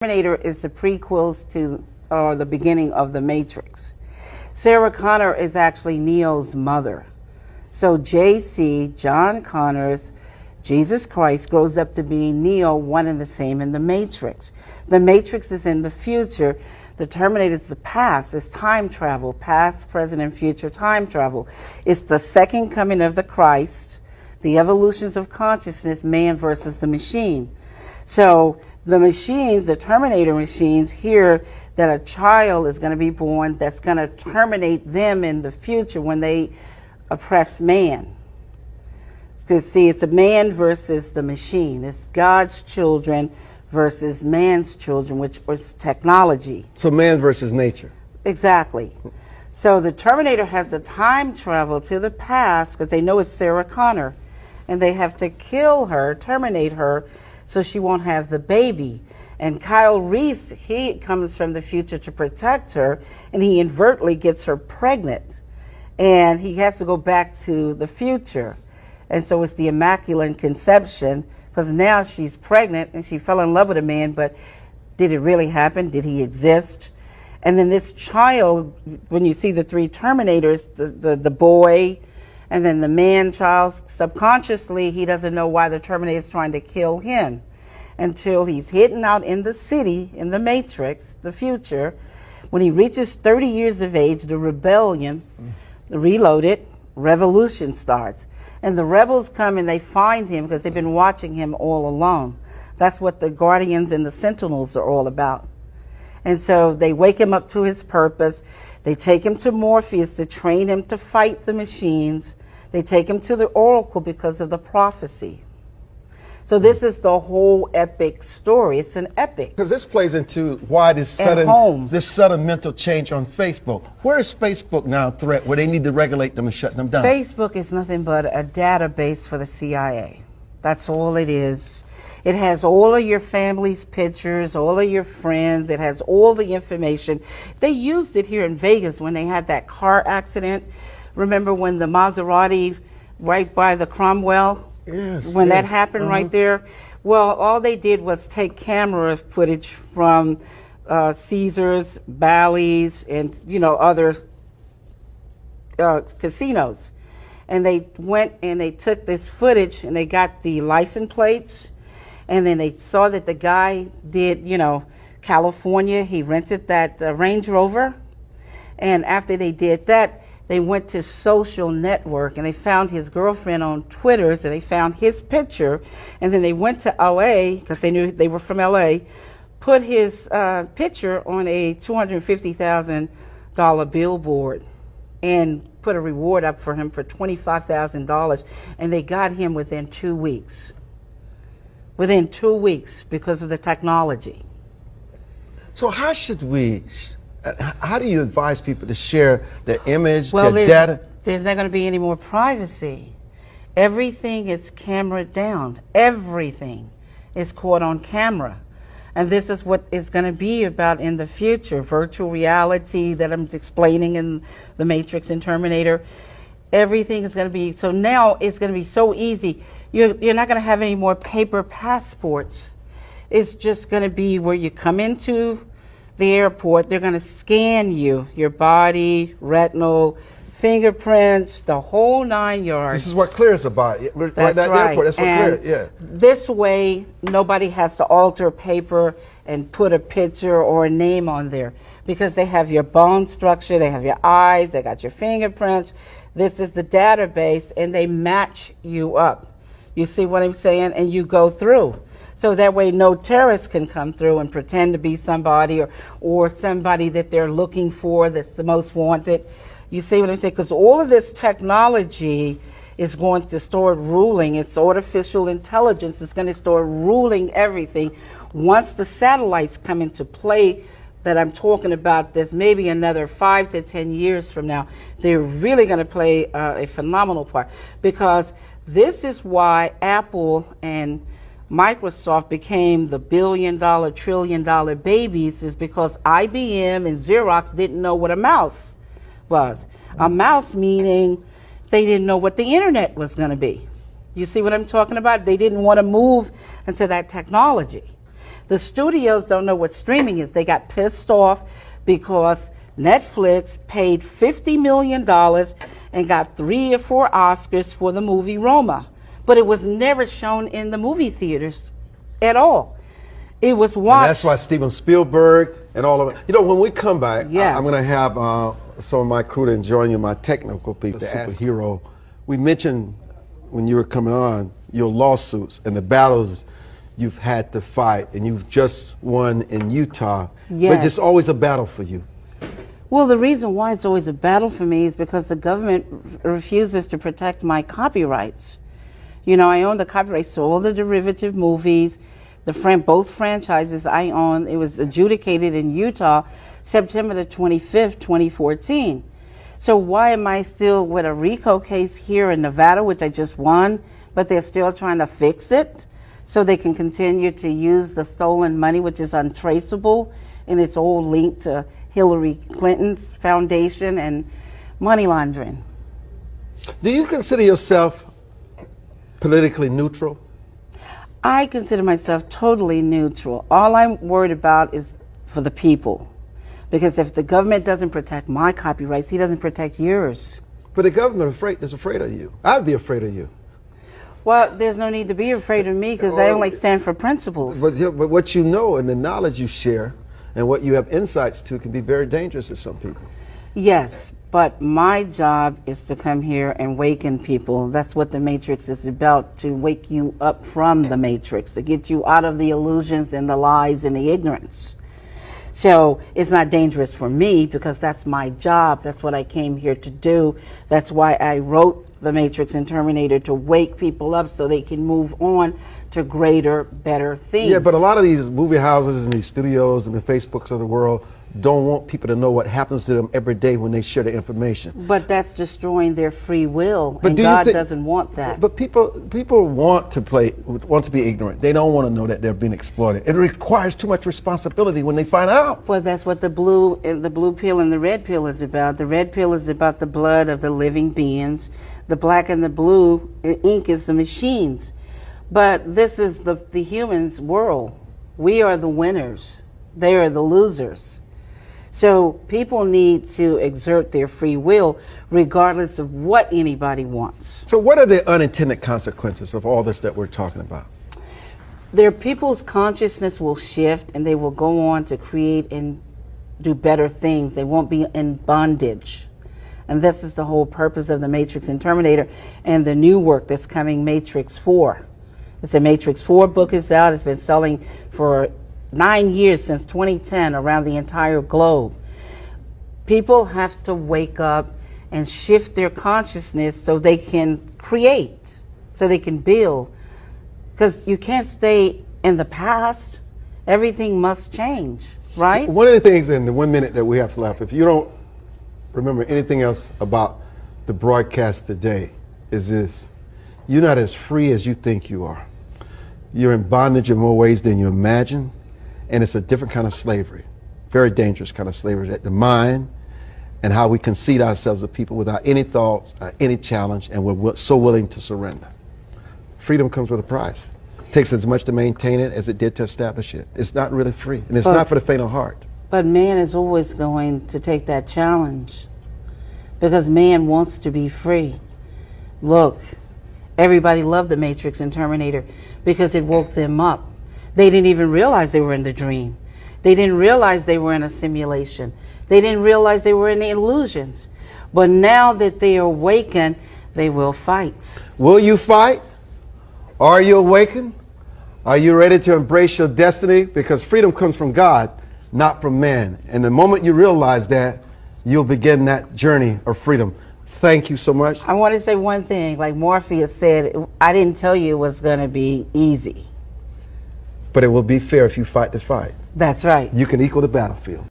Terminator is the prequels to the beginning of The Matrix. Sarah Connor is actually Neo's mother. So JC, John Connor's Jesus Christ, grows up to be Neo, one and the same in The Matrix. The Matrix is in the future. The Terminator is the past. It's time travel, past, present, and future time travel. It's the second coming of the Christ, the evolutions of consciousness, man versus the machine. So the machines, the Terminator machines, hear that a child is going to be born that's going to terminate them in the future when they oppress man. Because see, it's a man versus the machine. It's God's children versus man's children, which was technology. So man versus nature. Exactly. So the Terminator has to time travel to the past because they know it's Sarah Connor. And they have to kill her, terminate her, so she won't have the baby. And Kyle Reese, he comes from the future to protect her, and he inadvertently gets her pregnant. And he has to go back to the future. And so it's the Immaculate Conception, because now she's pregnant and she fell in love with a man, but did it really happen? Did he exist? And then this child, when you see the three Terminators, the boy, and then the man-child, subconsciously, he doesn't know why the Terminator is trying to kill him until he's hidden out in the city, in the Matrix, the future. When he reaches 30 years of age, the rebellion, the Reloaded, revolution starts. And the rebels come and they find him because they've been watching him all along. That's what the Guardians and the Sentinels are all about. And so they wake him up to his purpose. They take him to Morpheus to train him to fight the machines. They take him to the Oracle because of the prophecy. So this is the whole epic story. It's an epic. Because this plays into why this sudden mental change on Facebook. Where is Facebook now a threat where they need to regulate them and shut them down? Facebook is nothing but a database for the CIA. That's all it is. It has all of your family's pictures, all of your friends. It has all the information. They used it here in Vegas when they had that car accident. Remember when the Maserati right by the Cromwell? Yes, when that happened right there? Well, all they did was take camera footage from Caesars, Bally's, and other casinos. And they went and they took this footage and they got the license plates. And then they saw that the guy did, California. He rented that Range Rover. And after they did that, they went to social network and they found his girlfriend on Twitter, so they found his picture. And then they went to LA, because they knew they were from LA, put his picture on a $250,000 billboard and put a reward up for him for $25,000. And they got him within 2 weeks. Within 2 weeks because of the technology. So how do you advise people to share their image, their data? There's not going to be any more privacy. Everything is cameraed down. Everything is caught on camera. And this is what it's going to be about in the future. Virtual reality that I'm explaining in The Matrix and Terminator. Everything is going to be, so now it's going to be so easy. You're not going to have any more paper passports. It's just going to be where you come into the airport, they're going to scan you, your body, retinal, fingerprints, the whole 9 yards. This is what Clear is about. That's right. Airport. That's what Clear, yeah. This way, nobody has to alter paper and put a picture or a name on there because they have your bone structure, they have your eyes, they got your fingerprints. This is the database, and they match you up. You see what I'm saying? And you go through. So that way no terrorists can come through and pretend to be somebody or somebody that they're looking for that's the most wanted. You see what I'm saying? Because all of this technology is going to start ruling. It's artificial intelligence. It's going to start ruling everything. Once the satellites come into play that I'm talking about, there's maybe another 5 to 10 years from now, they're really going to play a phenomenal part. Because this is why Apple and Microsoft became the billion-dollar, trillion-dollar babies, is because IBM and Xerox didn't know what a mouse was. A mouse meaning they didn't know what the internet was going to be. You see what I'm talking about? They didn't want to move into that technology. The studios don't know what streaming is. They got pissed off because Netflix paid $50 million and got 3 or 4 Oscars for the movie Roma. But it was never shown in the movie theaters at all. It was watched. And that's why Steven Spielberg and all of it. You know, when we come back, Yes. I'm going to have some of my crew to join you, my technical people, the superhero. We mentioned when you were coming on your lawsuits and the battles you've had to fight, and you've just won in Utah. Yes. But it's always a battle for you. Well, the reason why it's always a battle for me is because the government refuses to protect my copyrights. You know, I own the copyrights to all the derivative movies, both franchises I own. It was adjudicated in Utah September the 25th, 2014. So why am I still with a RICO case here in Nevada, which I just won, but they're still trying to fix it so they can continue to use the stolen money, which is untraceable, and it's all linked to Hillary Clinton's foundation and money laundering. Do you consider yourself politically neutral? I consider myself totally neutral. All I'm worried about is for the people. Because if the government doesn't protect my copyrights, he doesn't protect yours. But the government is afraid of you. I'd be afraid of you. Well, there's no need to be afraid of me because I only stand for principles. But what you know and the knowledge you share and what you have insights to can be very dangerous to some people. Yes, but my job is to come here and waken people. That's what the Matrix is about, to wake you up from the Matrix, to get you out of the illusions and the lies and the ignorance. So it's not dangerous for me because that's my job. That's what I came here to do. That's why I wrote The Matrix and Terminator, to wake people up so they can move on to greater, better things. Yeah, but a lot of these movie houses and these studios and the Facebooks of the world don't want people to know what happens to them every day when they share the information. But that's destroying their free will, But and do you God think- doesn't want that. But people want to be ignorant. They don't want to know that they're being exploited. It requires too much responsibility when they find out. Well, that's what the blue pill and the red pill is about. The red pill is about the blood of the living beings. The black and the blue ink is the machines. But this is the humans' world. We are the winners. They are the losers. So people need to exert their free will regardless of what anybody wants. So what are the unintended consequences of all this that we're talking about? Their people's consciousness will shift and they will go on to create and do better things. They won't be in bondage. And this is the whole purpose of the Matrix and Terminator and the new work that's coming, Matrix 4. It's a Matrix 4 book is out. It's been selling for 9 years, since 2010, around the entire globe. People have to wake up and shift their consciousness so they can create, so they can build. Because you can't stay in the past. Everything must change, right? One of the things in the 1 minute that we have left, if you don't remember anything else about the broadcast today, is this: you're not as free as you think you are. You're in bondage in more ways than you imagine, and it's a different kind of slavery, very dangerous kind of slavery, that the mind and how we concede ourselves to people without any thoughts, any challenge, and we're so willing to surrender. Freedom comes with a price. It takes as much to maintain it as it did to establish it. It's not really free, and it's not for the faint of heart. But man is always going to take that challenge because man wants to be free. Look, everybody loved the Matrix and Terminator because it woke them up. They didn't even realize they were in the dream. They didn't realize they were in a simulation. They didn't realize they were in the illusions. But now that they are awakened, they will fight. Will you fight? Are you awakened? Are you ready to embrace your destiny? Because freedom comes from God, not from man. And the moment you realize that, you'll begin that journey of freedom. Thank you so much. I want to say one thing. Like Morpheus said, I didn't tell you it was going to be easy. But it will be fair if you fight the fight. That's right. You can equal the battlefield.